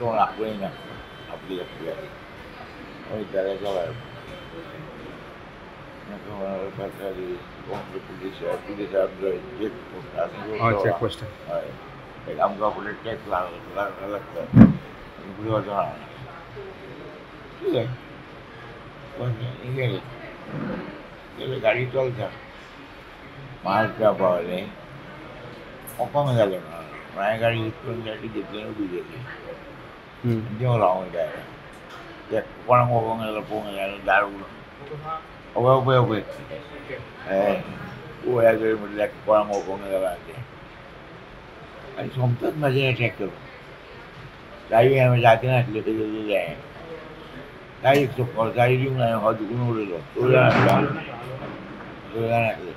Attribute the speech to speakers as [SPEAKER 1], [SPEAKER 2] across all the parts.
[SPEAKER 1] तो आपली वैतागाच्या बाहेर पुलिस
[SPEAKER 2] चेकपोस्ट
[SPEAKER 1] एक आमकां फुडें टॅक्स लागता फुडें वचून ठीक आहे पण गेले गाडी चलता महाराष्ट्रा पावले ओपन जालें हांवें गाडी उचलून गाडी घेतली उबी गेली देव रावूंक जाय ते कोणाक ओपन गेलो पळोवंक जाय दार उगडून पळय पळय पळय पोवया जर म्हटल्यार कोणाक ओपन गेला तें आनी सोमतोच म्हाजें अटॅक करून गाडी हांवें जाती नासली खंय गेल्ली हांवें गाडीक सकयल गाडी दिवंक ना हांवें हो दुखून उडयलो चोयला नासले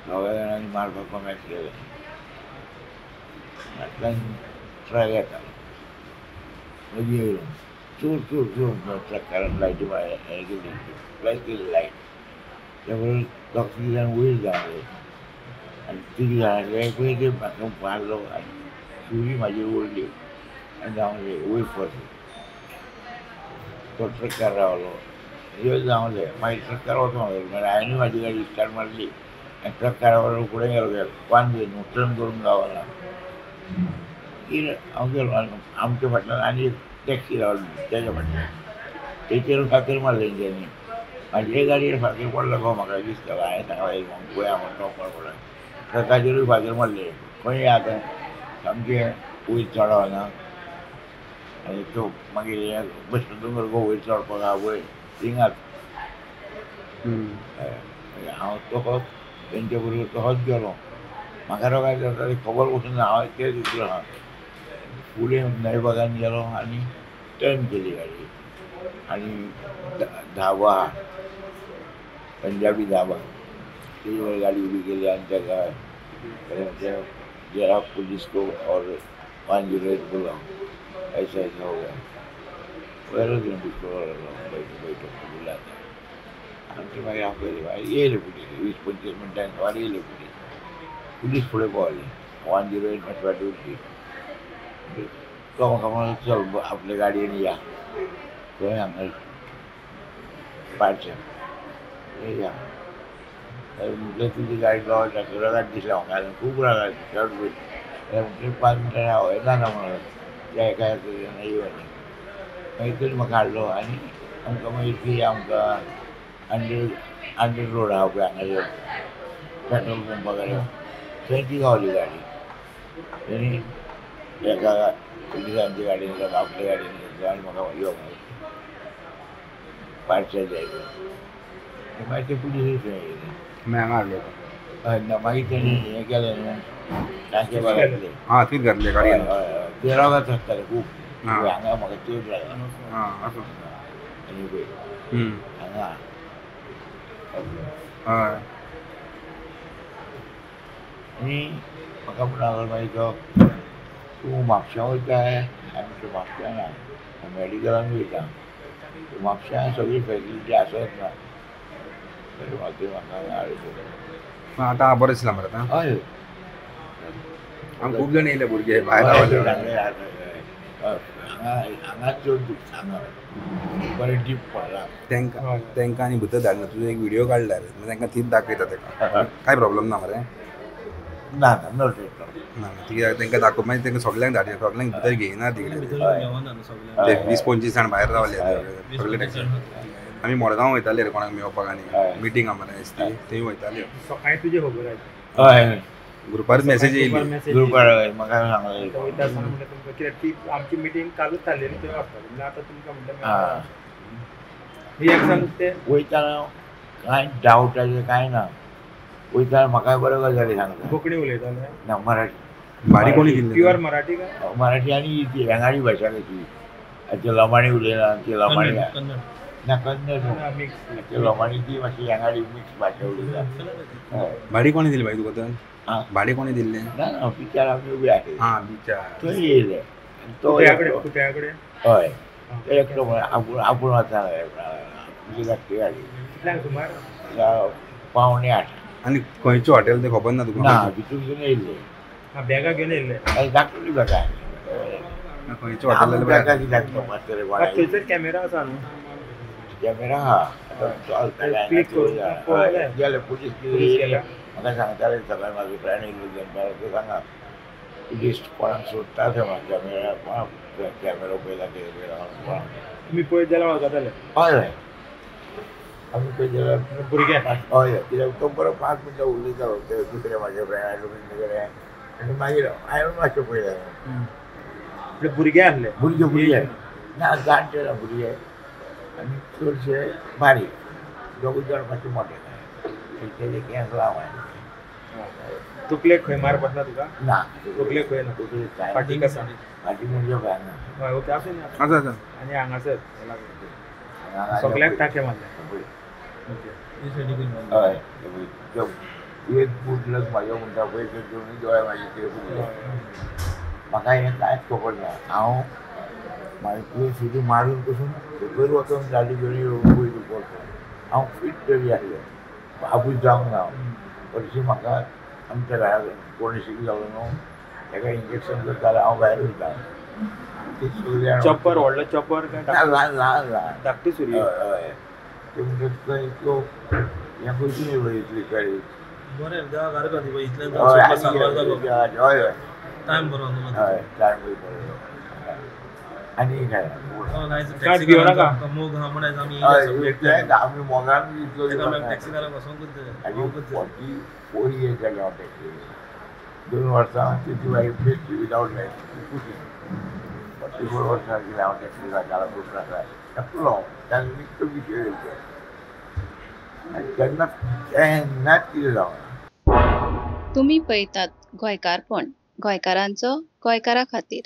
[SPEAKER 1] दोगां जाणांनी मारपाक कमेंट केलें फाटल्यान ट्रक येता मदीं येवन चोर चोर चोर ट्रकारान लायटी हें केली फ्लॅश केली लायट त्या बरोबर दोग तीग जाण वयर जावंक आनी तीग जाणांचे पळय ते म्हाका मारलो आनी सुरी म्हाजेर ओडली आनी जावंले वयर पडले तो ट्रकार रावलो यो जावंले मागीर ट्रकार वचोंक लागलो मागीर हांवेंनूय म्हाजी गाडी स्टार्ट मारली आनी ट्रकारा बरोबर फुडें गेलो पान घेवन टर्न करूंक गावना हांव गेलो आनी आमच्या फाटल्यान आनी एक टॅक्सी रावली तेज्या फाटल्यान तेचेर फातर मारलें तेंच्यांनी म्हाजे गाडयेर फातर पडलो गो म्हाका दिसतालो हांवें सांगलें पळया म्हण तो पडलो ट्रकाचेरूय फातर मारले खंय आतां सामकें वयर चडना आनी तो मागीर हें बस दोंगर गो वयर चडपाक आहा पळय थिंगाच हांव तोच तेंचे बरोबर तोच गेलो म्हाका रोगाय जाता ती खबर पसून ना हांव तें दिसलो आहा फुडें नळबागान गेलो आनी टर्न केली गाडी आनी धाबा आहा पंजाबी धाबा तेजे वयर गाडी उबी केली आनी तेका जरा पुलिस को और 508 बुलाओ ऐसा ऐसा हो गया पहले दिन बैठक बुलाता आमचे मागीर हांव पयलें मागीर येयले पुलीस 20-25 मिनटांनी सवार येयले पुलीस फुडें पावले 108 फाटी उरली तो म्हाका म्हणलो चल आपले गाडयेन या थंय हांगा पार्सल या म्हटलें तुजी गाडी गावता रगाट दिसला म्हाका खूब रगाट चड पळय म्हटलें 5 मिनटांनी हांव येना ना म्हणून त्या एका येवनी मागीर तरी म्हाका हाडलो आनी आमकां मागीर ती आमकां अंडर रोड आहा पळय हांगासर पेट्रोल पंपा कडेन थंय ती गावली गाडी तेणी एका पुलिसांचे गाडयेन घेतलो आपले गाडयेन घेतलो आनी म्हाका यो पार्सल जाय मागीर ते पुलीस थंय येयले
[SPEAKER 2] हांगा हाडलो
[SPEAKER 1] हय ना मागीर तेणी हें केलें न्हू तांचे घातले
[SPEAKER 2] हां तीच घातली गाडयेन
[SPEAKER 1] ते रगात आसताले खूब हांगा म्हाका चड लागला आनी पळय हांगा
[SPEAKER 2] हय
[SPEAKER 1] आनी म्हाका म्हणून लागलो मागीर तो तूं म्हापश्यां वयताय आनी तूं म्हापश्यां ना मॅडिकलान वयता म्हापश्यां सगळी फॅसिलिटी आसत ना तरी म्हाका हांगा हाडलो
[SPEAKER 2] आतां बरें दिसलां मरे आतां
[SPEAKER 1] हय
[SPEAKER 2] हांगा खूब जाण येयले भुरगे भायर रावले
[SPEAKER 1] हांगा चड दुखता हांगा बरें डीप पडला
[SPEAKER 2] तांकां आनी भितर धाडना तुजो एक व्हिडियो काडला रे तांकां तीच दाखयता ताका कांय प्रॉब्लेम ना मरे
[SPEAKER 1] ना ना नो टेक
[SPEAKER 2] ना कित्याक तांकां दाखोवप मागीर तांकां सगल्यांक धाडया सगल्यांक भितर घेयना तिकडे 20-25 जाण भायर रावले सगळे आमी मडगांव वयताले रे कोणाक मेळपाक आनी मिटींग आहा मरे आयज ती थंय वयताले
[SPEAKER 3] सकाळी तुजे खबर आयली
[SPEAKER 1] हय
[SPEAKER 2] ग्रुपार मेसेज येयली
[SPEAKER 1] ग्रुपार म्हाका सांगलें
[SPEAKER 3] वयता आसतना म्हणटा तुमकां कित्याक ती आमची मिटींग कालूच जाल्लेली थंय वचपाक म्हणल्यार आतां तुमकां म्हणटा रिएक्शन ते
[SPEAKER 1] वयताना कांय डावटाचें कांय ना वयताना म्हाका बऱ्यो गजाली सांगता
[SPEAKER 3] कोंकणी उलयताले
[SPEAKER 1] ना मराठी
[SPEAKER 2] भारी कोणी दिल्ली
[SPEAKER 3] प्युअर मराठी काय
[SPEAKER 1] मराठी आनी ती हेंगाडी भाशा कशी ते लमाणी उलयना ती लमाणी ना कन्नड ते लमाणी ती मातशी हेंगाडी मिक्स भाशा उलयता
[SPEAKER 2] भाडी कोणी दिली भाई तुका तर भाडी कोणी दिल्ले
[SPEAKER 1] ना ना पिक्चर आमी उबे आसले
[SPEAKER 2] हां बिचार
[SPEAKER 1] थंय येयले तो
[SPEAKER 3] कुत्या कडेन
[SPEAKER 1] हय ते एकटो आपूण वचना तुजी धाकटी गाडी
[SPEAKER 3] कितल्यांक सुमार
[SPEAKER 1] 7:45
[SPEAKER 2] आनी खंयचें हॉटेल तें खबर ना तुका
[SPEAKER 1] ना भितूरसून येयल्ले
[SPEAKER 3] बॅगा घेवन येयल्ले
[SPEAKER 1] धाकटुली बॅगा
[SPEAKER 2] खंयच्या हॉटेलार
[SPEAKER 1] जागा कित्याक तो मातशें
[SPEAKER 3] थंयसर कॅमेरा आसा न्हू
[SPEAKER 1] कॅमेरा आहा आतां चलता काय
[SPEAKER 3] क्लिक करून पळयलें.
[SPEAKER 1] गेले पुलीस
[SPEAKER 3] पुलीस गेल्या?
[SPEAKER 1] म्हाका सांगताले सकाळी म्हाजो फ्रेंड येयल्लो दनपार तो सांगा पुलीस कोणाक सोदता थंय म्हाका कॅमेरा कोणाक कॅमेरा पयला कितें पयला कोणाक
[SPEAKER 3] तुमी पळयत जाल्यार वळखताले
[SPEAKER 1] हय हय आमी पळय जाल्यार
[SPEAKER 3] भुरग्यां
[SPEAKER 1] हय कित्याक तो बरो 5 मिनटां उलयतालो ते दुसरे म्हाजे फ्रेंड आयलो तेगेले आनी मागीर हांवें मातशें पळयलें
[SPEAKER 3] म्हणजे भुरगे आसले
[SPEAKER 1] भुरगे ना जाणटे ना भुरगे आनी चडशे बारीक दोगूय जाण मातशे मोटे तेजे केंस लाव
[SPEAKER 3] तकलेक खंय मार पडना तुका
[SPEAKER 1] ना
[SPEAKER 3] तकलेक खंय ना
[SPEAKER 1] तकलेक कांय
[SPEAKER 3] फाटीक आसा
[SPEAKER 1] फाटीक म्हणजे काय ना
[SPEAKER 3] हय ओके आसूं ना
[SPEAKER 2] आसा आसा
[SPEAKER 3] आनी हांगासर सगळ्याक टाके मारले
[SPEAKER 1] हय एक बुडलस म्हाज्या म्हणटा पळय ते दोनूय दोळे म्हाजे ते बुडले म्हाका हें कांयच खबर ना हांव म्हाजी तुवें सुटी मारून पसून सकयल वचोन गाडी घेवन येवन पयलीं पडलो हांव फीट तरी आसलें आपूस जावंक ना हरशीं म्हाका आमच्या घरा कोणशीक जालो न्हू ताका इंजेक्शन करता जाल्यार हांव भायर वयता ती सगळीं जाण
[SPEAKER 3] चॉपर व्हडलो चॉपर काय
[SPEAKER 1] ना ल्हान ल्हान ल्हान
[SPEAKER 3] धाकटी सुरी
[SPEAKER 1] हय हय ते म्हणजे तुका इतलो हें खंयची न्ही पळय इतली कळी
[SPEAKER 4] बरें देवा घारका ती बाई इतल्यान
[SPEAKER 1] हय
[SPEAKER 4] जावन सारवार जालो
[SPEAKER 1] हय हय
[SPEAKER 4] टायम बरो आसलो
[SPEAKER 1] हय टायम पळय आनी काय
[SPEAKER 3] काय भियो नाका.
[SPEAKER 4] मोग हा म्हणायचं आम्ही
[SPEAKER 1] हय आमी मोगान इतलो
[SPEAKER 4] टॅक्सीकाराक वसोंकूच
[SPEAKER 1] आनी 44 इयर्स जाले हांव टॅक्सी 2 वर्सां तेची वायफ बेश्टी विदावट लायफ 44 वर्सां केली हांव टॅक्सी राखला खूब राखला एकलो तांणी तो विशय येयलो आनी केन्नाच कितें जावना
[SPEAKER 5] तुम्ही पळयतात गोंयकारपण गोंयकारांचो गोंयकारा खातीर.